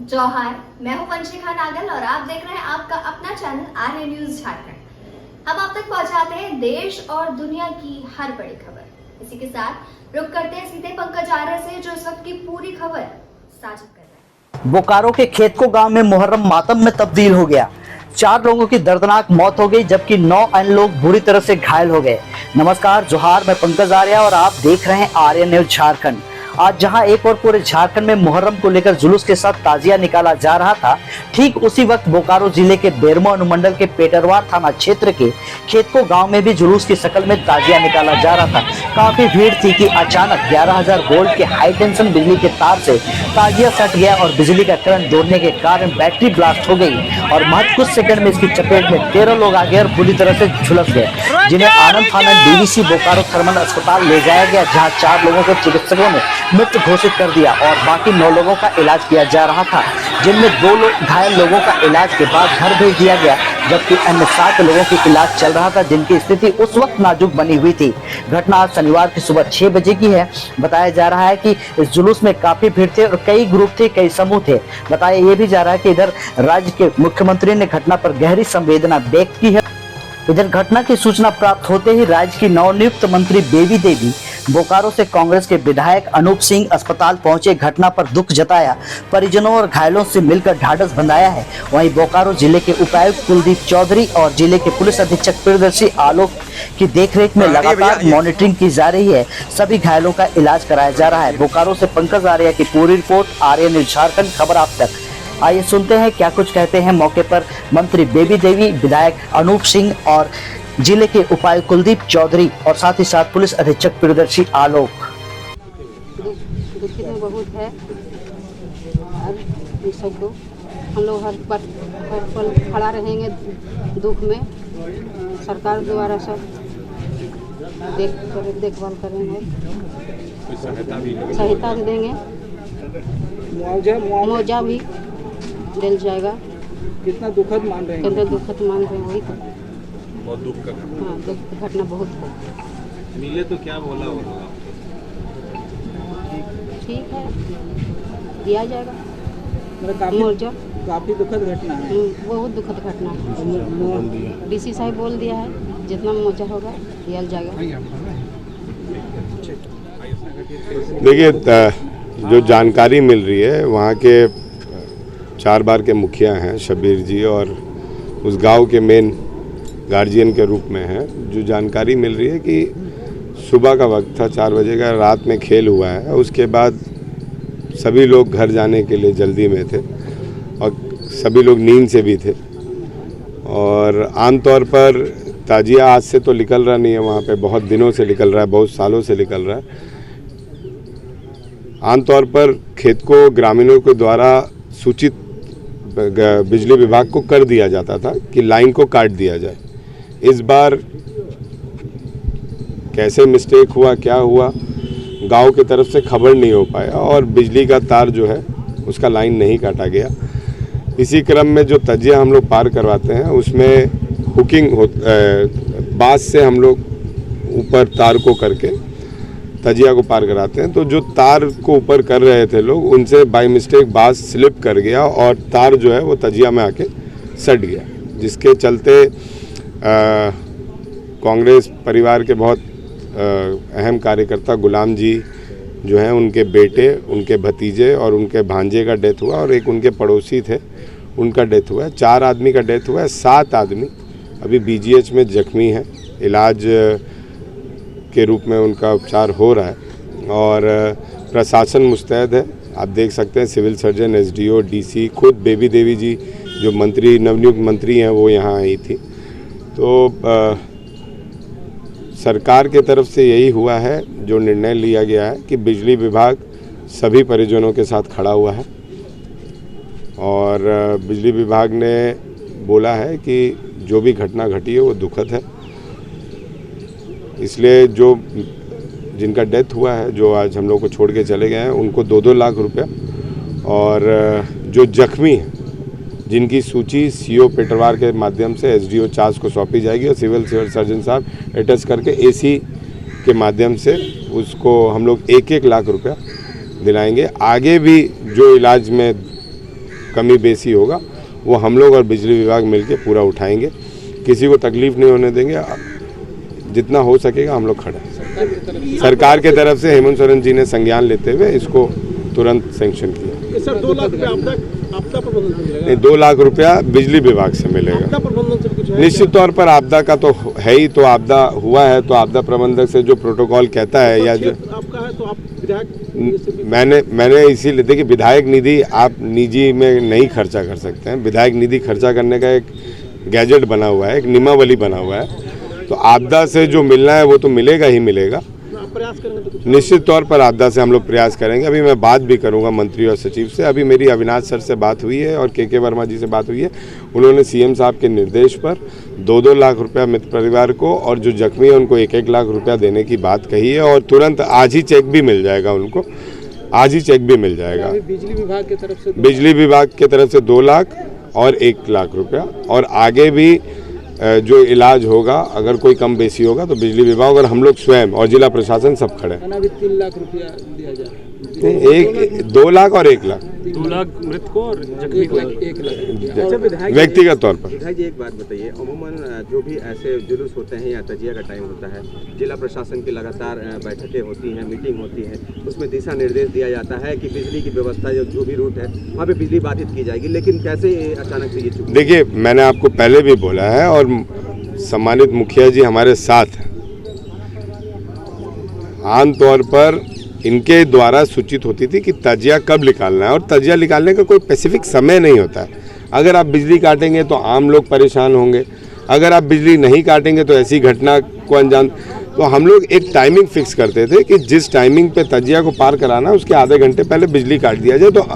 जौहार, मैं हूं वंशिका नागल और आप देख रहे हैं आपका अपना चैनल आर्य न्यूज झारखंड। हम आप तक पहुंचाते हैं देश और दुनिया की हर बड़ी खबर। इसी के साथ रुक करते हैं सीधे पंकज आर्य से, जो इस वक्त की पूरी खबर साझा कर रहे हैं। बोकारो के खेतको गांव में मुहर्रम मातम में तब्दील हो गया। 4 लोगों की दर्दनाक मौत हो गई, जबकि 9 अन्य लोग बुरी तरह से घायल हो गए। नमस्कार, जोहार, मैं पंकज आर्य और आप देख रहे हैं आर्य न्यूज झारखंड। आज जहां एक और पूरे झारखंड में मुहर्रम को लेकर जुलूस के साथ ताजिया निकाला जा रहा था, ठीक उसी वक्त बोकारो जिले के बेरमो अनुमंडल के पेटरवार थाना क्षेत्र के खेतको गांव में भी जुलूस की शक्ल में ताजिया निकाला जा रहा था। काफी भीड़ थी कि अचानक 11,000 वोल्ट के हाई टेंशन बिजली के तार से ताजिया सट गया और बिजली का करंट दौड़ने के कारण बैटरी ब्लास्ट हो गई और महज कुछ सेकंड में इसकी चपेट में 13 लोग आ गए और बुरी तरह से झुलस गए, जिन्हें आनंद फानंद डीवीसी बोकारो थर्मल अस्पताल ले जाया गया, जहां 4 लोगों को चिकित्सकों ने मृत घोषित कर दिया और बाकी 9 लोगों का इलाज किया जा रहा था, जिनमें 2 घायल लोगों का इलाज के बाद घर भेज दिया गया, जबकि अन्य 7 लोगों की इलाज चल रहा था, जिनकी स्थिति उस वक्त नाजुक बनी हुई थी। घटना आज शनिवार की सुबह 6 बजे की है। बताया जा रहा है कि इस जुलूस में काफी भीड़ थे और कई ग्रुप थे, कई समूह थे। बताया ये भी जा रहा है कि इधर राज्य के मुख्यमंत्री ने घटना पर गहरी संवेदना व्यक्त की है। इधर घटना की सूचना प्राप्त होते ही राज्य की नवनियुक्त मंत्री बेबी देवी बोकारो से कांग्रेस के विधायक अनूप सिंह अस्पताल पहुंचे, घटना पर दुख जताया, परिजनों और घायलों से मिलकर ढाढ़स बंधाया है। वहीं बोकारो जिले के उपायुक्त कुलदीप चौधरी और जिले के पुलिस अधीक्षक प्रियदर्शी आलोक की देखरेख में लगातार मॉनिटरिंग की जा रही है। सभी घायलों का इलाज कराया जा रहा है। बोकारो से पंकज आर्य की पूरी रिपोर्ट, आर्य न्यूज झारखंड, खबर आप तक। आइए सुनते हैं क्या कुछ कहते हैं मौके पर मंत्री बेबी देवी, विधायक अनूप सिंह और जिले के उपायुक्त कुलदीप चौधरी और साथ ही साथ पुलिस अधीक्षक प्रियदर्शी आलोक। दुखित में बहुत है और ये सबको हम लोग हर पल खड़ा रहेंगे दुख में। सरकार द्वारा सब देखभाल करेंगे, सहायता भी देंगे, मुआवजा भी दिल जाएगा। कितना दुखद मान रहे हैं? कितना दुखद मान रहे हैं, वही तो बहुत दुख का घटना। हाँ, दुख की घटना बहुत है। मिले तो क्या बोला होगा? ठीक है, दिया जाएगा मतलब मुआवजा। काफी दुखद घटना है। बहुत दुखद घटना है। डीसी साहब बोल दिया है जितना मुआवजा होगा दिया जाएगा। देखिए, जो जानकारी मिल रही है वहाँ के 4 बार के मुखिया हैं शब्बीर जी और उस गांव के मेन गार्जियन के रूप में हैं। जो जानकारी मिल रही है कि सुबह का वक्त था, 4 बजे का, रात में खेल हुआ है। उसके बाद सभी लोग घर जाने के लिए जल्दी में थे और सभी लोग नींद से भी थे। और आमतौर पर ताजिया आज से तो निकल रहा नहीं है, वहाँ पे बहुत दिनों से निकल रहा है, बहुत सालों से निकल रहा है। आमतौर पर खेतको ग्रामीणों के द्वारा सूचित बिजली विभाग को कर दिया जाता था कि लाइन को काट दिया जाए। इस बार कैसे मिस्टेक हुआ, क्या हुआ, गांव की तरफ से खबर नहीं हो पाया और बिजली का तार जो है उसका लाइन नहीं काटा गया। इसी क्रम में जो तजिया हम लोग पार करवाते हैं उसमें हुकिंग बांस से हम लोग ऊपर तार को करके तजिया को पार कराते हैं। तो जो तार को ऊपर कर रहे थे लोग, उनसे बाय मिस्टेक बांस स्लिप कर गया और तार जो है वो तजिया में आके सट गया, जिसके चलते कांग्रेस परिवार के बहुत अहम कार्यकर्ता गुलाम जी जो हैं, उनके बेटे, उनके भतीजे और उनके भांजे का डेथ हुआ और एक उनके पड़ोसी थे, उनका डेथ हुआ है। 4 आदमी का डेथ हुआ है। 7 आदमी अभी बीजीएच में जख्मी हैं, इलाज के रूप में उनका उपचार हो रहा है और प्रशासन मुस्तैद है। आप देख सकते हैं सिविल सर्जन, एसडीओ, डीसी, खुद बेबी देवी जी जो मंत्री, नवनियुक्त मंत्री हैं, वो यहाँ आई थी। तो सरकार के तरफ से यही हुआ है, जो निर्णय लिया गया है कि बिजली विभाग सभी परिजनों के साथ खड़ा हुआ है और बिजली विभाग ने बोला है कि जो भी घटना घटी है वो दुखद है। इसलिए जो जिनका डेथ हुआ है, जो आज हम लोग को छोड़ के चले गए हैं, उनको 2-2 लाख रुपया और जो जख्मी हैं जिनकी सूची सीओ पेटरवार के माध्यम से एसडीओ चास को सौंपी जाएगी और सिविल सर्जन साहब अटैच करके एसी के माध्यम से उसको हम लोग 1-1 लाख रुपया दिलाएंगे। आगे भी जो इलाज में कमी बेसी होगा वो हम लोग और बिजली विभाग मिलके पूरा उठाएंगे, किसी को तकलीफ नहीं होने देंगे, जितना हो सकेगा हम लोग खड़े हैं। सरकार के तरफ से हेमंत सोरेन जी ने संज्ञान लेते हुए इसको तुरंत सैंक्शन किया। सर 2 लाख रुपया आपदा प्रबंधन से मिलेगा? नहीं, 2 लाख रुपया बिजली विभाग से मिलेगा। आपदा प्रबंधन से कुछ है? निश्चित तौर पर आपदा का तो है ही, तो आपदा हुआ है तो आपदा प्रबंधक से जो प्रोटोकॉल कहता है या जो आपका है तो आप विधायक मैंने इसीलिए देखिए, विधायक निधि आप निजी में नहीं खर्चा कर सकते हैं। विधायक निधि खर्चा करने का एक गैजेट बना हुआ है, एक नियमावली बना हुआ है, तो आपदा से जो मिलना है वो तो मिलेगा ही मिलेगा। प्रयास करेंगे तो कुछ निश्चित तौर पर आपदा से हम लोग प्रयास करेंगे। अभी मैं बात भी करूंगा मंत्री और सचिव से। अभी मेरी अविनाश सर से बात हुई है और के वर्मा जी से बात हुई है। उन्होंने सीएम साहब के निर्देश पर 2-2 लाख रुपया मित्र परिवार को और जो जख्मी है उनको 1-1 लाख रुपया देने की बात कही है और तुरंत आज ही चेक भी मिल जाएगा उनको, आज ही चेक भी मिल जाएगा। बिजली विभाग की तरफ से बिजली विभाग की तरफ से 2 लाख और 1 लाख रुपया, और आगे भी जो इलाज होगा अगर कोई कम बेसी होगा तो बिजली विभाग और हम लोग स्वयं और जिला प्रशासन सब खड़े हैं। अभी 3 लाख रुपया दिया जाए, 2 लाख और 1 लाख 2 लाख मृत को और जख्मी को 1 लाख व्यक्तिगत तौर पर। विधायक जी एक बात बताइए, अमूमन जो भी ऐसे जुलूस होते हैं या तजिया का टाइम होता है, जिला प्रशासन की लगातार बैठकें होती हैं, मीटिंग होती है, उसमें दिशा निर्देश दिया जाता है कि बिजली की व्यवस्था जो भी रूट है वहाँ पे बिजली बाधित की जाएगी, लेकिन कैसे अचानक से ये चुकी? देखिए, मैंने आपको पहले भी बोला है और सम्मानित मुखिया जी हमारे साथ हैं। आमतौर पर इनके द्वारा सूचित होती थी कि तजिया कब निकालना है, और तजिया निकालने का कोई स्पेसिफिक समय नहीं होता है। अगर आप बिजली काटेंगे तो आम लोग परेशान होंगे, अगर आप बिजली नहीं काटेंगे तो ऐसी घटना को अंजाम। तो हम लोग एक टाइमिंग फिक्स करते थे कि जिस टाइमिंग पे तजिया को पार कराना है उसके आधे घंटे पहले बिजली काट दिया जाए, तो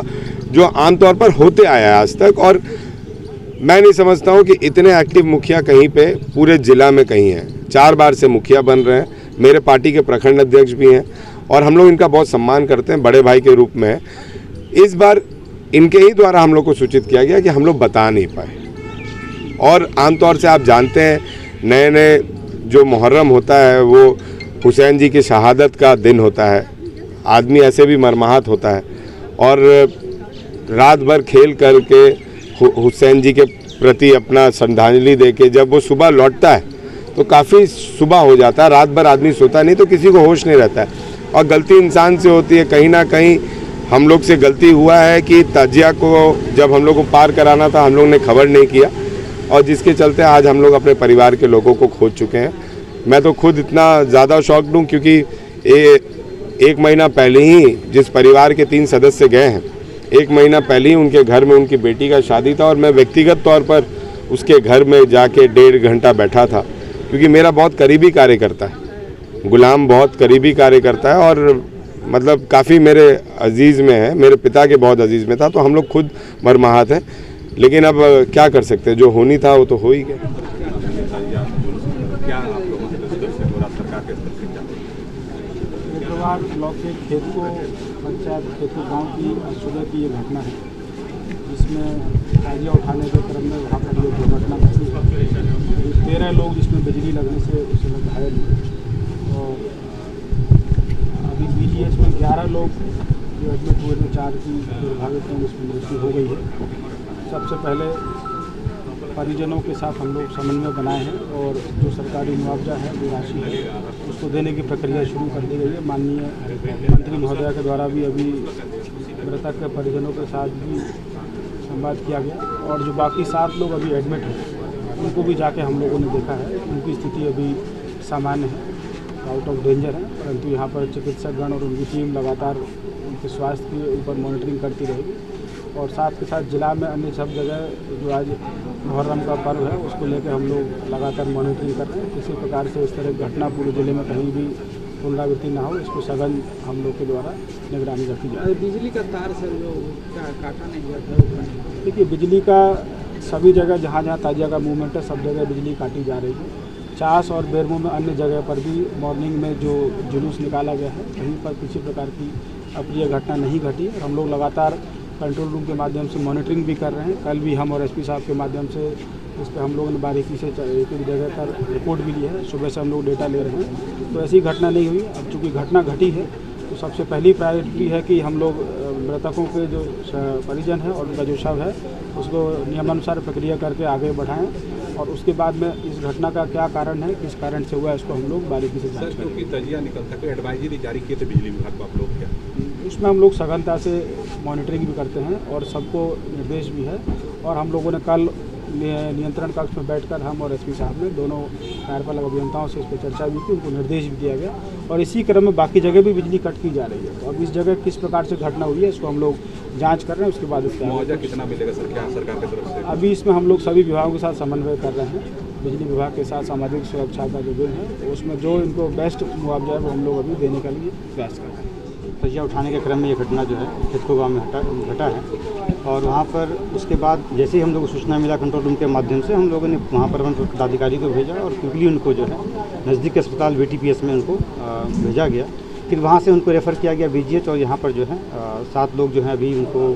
जो आमतौर पर होते आया है आज तक। और मैं नहीं समझता हूँ कि इतने एक्टिव मुखिया कहीं पे पूरे जिला में कहीं हैं। 4 बार से मुखिया बन रहे हैं, मेरे पार्टी के प्रखंड अध्यक्ष भी हैं और हम लोग इनका बहुत सम्मान करते हैं, बड़े भाई के रूप में। इस बार इनके ही द्वारा हम लोग को सूचित किया गया कि हम लोग बता नहीं पाए। और आमतौर से आप जानते हैं नए नए जो मुहर्रम होता है वो हुसैन जी की शहादत का दिन होता है, आदमी ऐसे भी मरमाहत होता है, और रात भर खेल करके हुसैन जी के प्रति अपना श्रद्धांजलि देके जब वो सुबह लौटता है तो काफ़ी सुबह हो जाता है, रात भर आदमी सोता नहीं, तो किसी को होश नहीं रहता है और गलती इंसान से होती है। कहीं ना कहीं हम लोग से गलती हुआ है कि ताजिया को जब हम लोग को पार कराना था हम लोग ने खबर नहीं किया, और जिसके चलते आज हम लोग अपने परिवार के लोगों को खोज चुके हैं। मैं तो खुद इतना ज़्यादा शॉक्ड हूँ क्योंकि 1 महीना पहले ही जिस परिवार के 3 सदस्य गए हैं, 1 महीना पहले ही उनके घर में उनकी बेटी का शादी था और मैं व्यक्तिगत तौर पर उसके घर में जाके 1.5 घंटा बैठा था, क्योंकि मेरा बहुत करीबी कार्यकर्ता है, गुलाम बहुत करीबी कार्यकर्ता है और मतलब काफ़ी मेरे अजीज़ में है, मेरे पिता के बहुत अजीज़ में था, तो हम लोग खुद मरमाहत हैं। लेकिन अब क्या कर सकते हैं, जो होनी था वो तो हो ही गया। ब्लॉक के खेत को पंचायत खेतों गांव की सुबह की ये घटना है जिसमें ताजिया उठाने के क्रम में वहाँ पर ये दुर्घटना घटी है। 13 लोग जिसमें बिजली लगने से उसमें घायल हुए और अभी BGH में 11 लोग जो एडमिट हुए थे, 4 की दुर्भाग्यपूर्ण उसमें मृत्यु हो गई है। सबसे पहले परिजनों के साथ हम लोग समन्वय बनाए हैं और जो सरकारी मुआवजा है जो राशि है उसको देने की प्रक्रिया शुरू कर दी गई है। माननीय मंत्री महोदया के द्वारा भी अभी मृतक के परिजनों के साथ भी संवाद किया गया और जो बाकी 7 लोग अभी एडमिट हैं उनको भी जाके हम लोगों ने देखा है, उनकी स्थिति अभी सामान्य है, आउट ऑफ डेंजर है, परंतु यहाँ पर चिकित्सकगण और उनकी टीम लगातार उनके स्वास्थ्य के ऊपर मॉनिटरिंग करती रहेगी। और साथ के साथ जिला में अन्य सब जगह जो आज मुहर्रम का पर्व है उसको लेकर हम लोग लगातार मॉनिटरिंग कर रहे हैं। किसी प्रकार से इस तरह की घटना पूरे जिले में कहीं भी पुनरावृत्ति ना हो, इसको सघन हम लोग के द्वारा निगरानी रखी जाए। बिजली का तार सर जो काटा नहीं गया था, देखिए बिजली का सभी जगह जहाँ जहाँ ताजिया का मूवमेंट है सब जगह बिजली काटी जा रही है। चास और बेरमो में अन्य जगह पर भी मॉर्निंग में जो जुलूस निकाला गया है कहीं पर किसी प्रकार की अप्रिय घटना नहीं घटी और हम लोग लगातार कंट्रोल रूम के माध्यम से मॉनिटरिंग भी कर रहे हैं। कल भी हम और SP साहब के माध्यम से इस पर हम लोगों ने बारीकी से एक जगह पर रिपोर्ट भी ली है, सुबह से हम लोग डेटा ले रहे हैं, तो ऐसी घटना नहीं हुई। अब चूँकि घटना घटी है तो सबसे पहली प्रायोरिटी है कि हम लोग मृतकों के जो परिजन हैं और उनका जो शव है उसको नियमानुसार प्रक्रिया करके आगे बढ़ाएं और उसके बाद में इस घटना का क्या कारण है, किस कारण से हुआ है, इसको हम लोग बारीकी से जांच करेंगे। तजिया निकलता है, एडवाइजरी जारी किए थे बिजली विभाग को आप लोग क्या? उसमें हम लोग सघनता से मॉनिटरिंग भी करते हैं और सबको निर्देश भी है और हम लोगों ने कल नियंत्रण कक्ष में बैठकर हम और एसपी साहब ने दोनों कार्यपालक अभियंताओं से इस पर चर्चा भी की, उनको निर्देश भी दिया गया और इसी क्रम में बाकी जगह भी बिजली कट की जा रही है। तो अब इस जगह किस प्रकार से घटना हुई है इसको हम लोग जांच कर रहे हैं, उसके बाद इसका मुआवजा कितना मिलेगा सर, क्या सरकार की तरफ से? अभी इसमें हम लोग सभी विभागों के साथ समन्वय कर रहे हैं। बिजली विभाग के साथ सामाजिक सुरक्षा का जो बिल है तो उसमें जो इनको बेस्ट मुआवजा है वो हम लोग अभी देने के लिए प्रयास कर रहे हैं। तजिया उठाने के क्रम में ये घटना जो है खेतको गाँव में घटा है और वहाँ पर उसके बाद जैसे ही हम लोग को सूचना मिला कंट्रोल रूम के माध्यम से हम लोगों ने वहाँ पर पदाधिकारी को भेजा और क्विकली उनको जो है नज़दीक के अस्पताल VTPS में उनको भेजा गया। फिर वहाँ से उनको रेफ़र किया गया BGH और यहाँ पर जो है 7 लोग जो हैं अभी उनको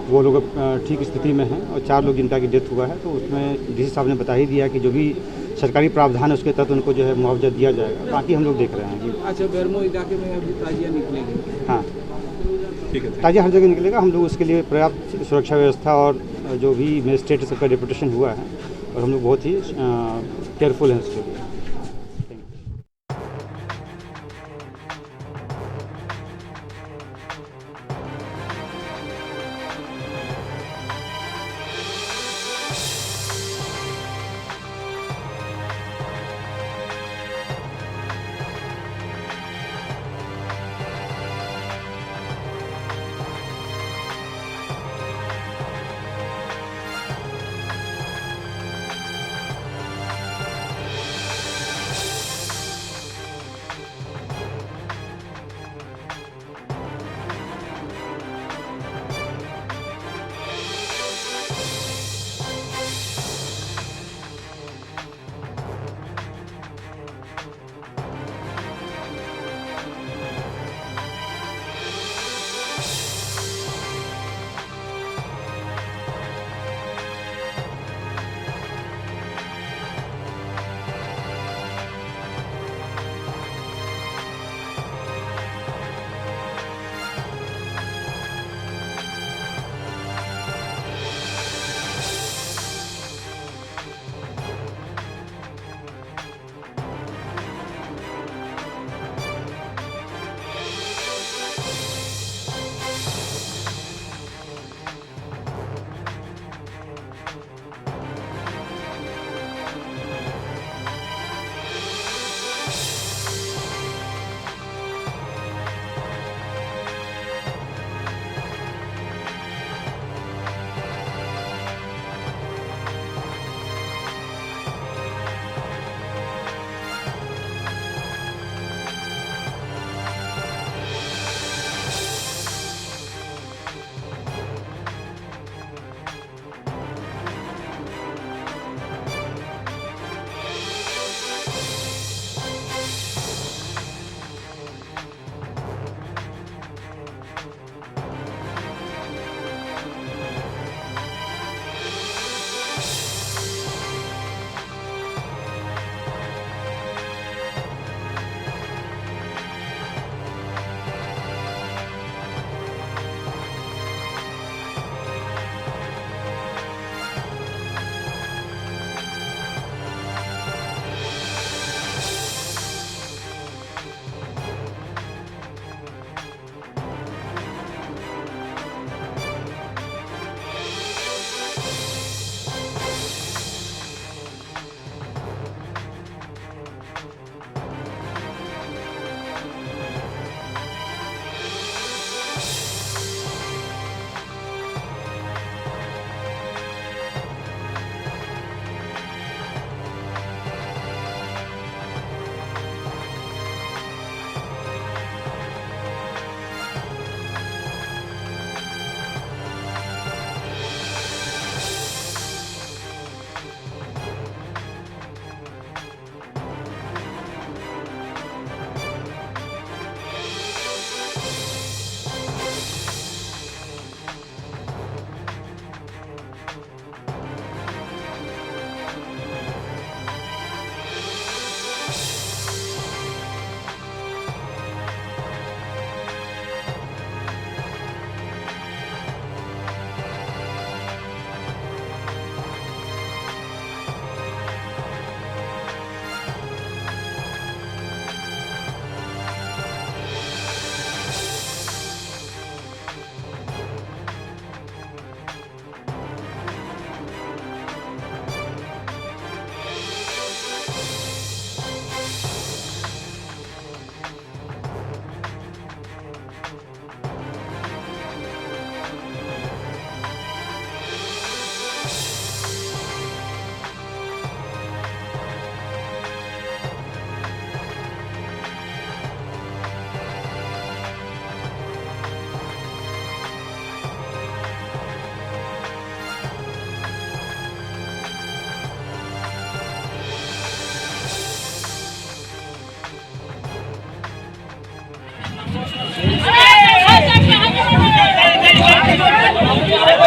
वो लोग ठीक स्थिति में हैं और 4 लोग जिनका की डेथ हुआ है। तो उसमें DC साहब ने बता ही दिया कि जो भी सरकारी प्रावधान है उसके तहत उनको जो है मुआवजा दिया जाएगा, बाकी हम लोग देख रहे हैं जी। अच्छा, बेरमो इलाके में अभी ताजिया निकलेगी? हाँ ठीक है, ताजिया हर जगह निकलेगा। हम लोग उसके लिए पर्याप्त सुरक्षा व्यवस्था और जो भी मजिस्ट्रेट सबका डेपुटेशन हुआ है और हम लोग बहुत ही केयरफुल हैं उसके लिए।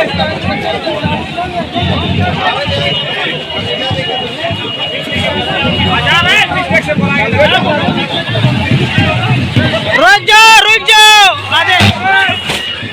है।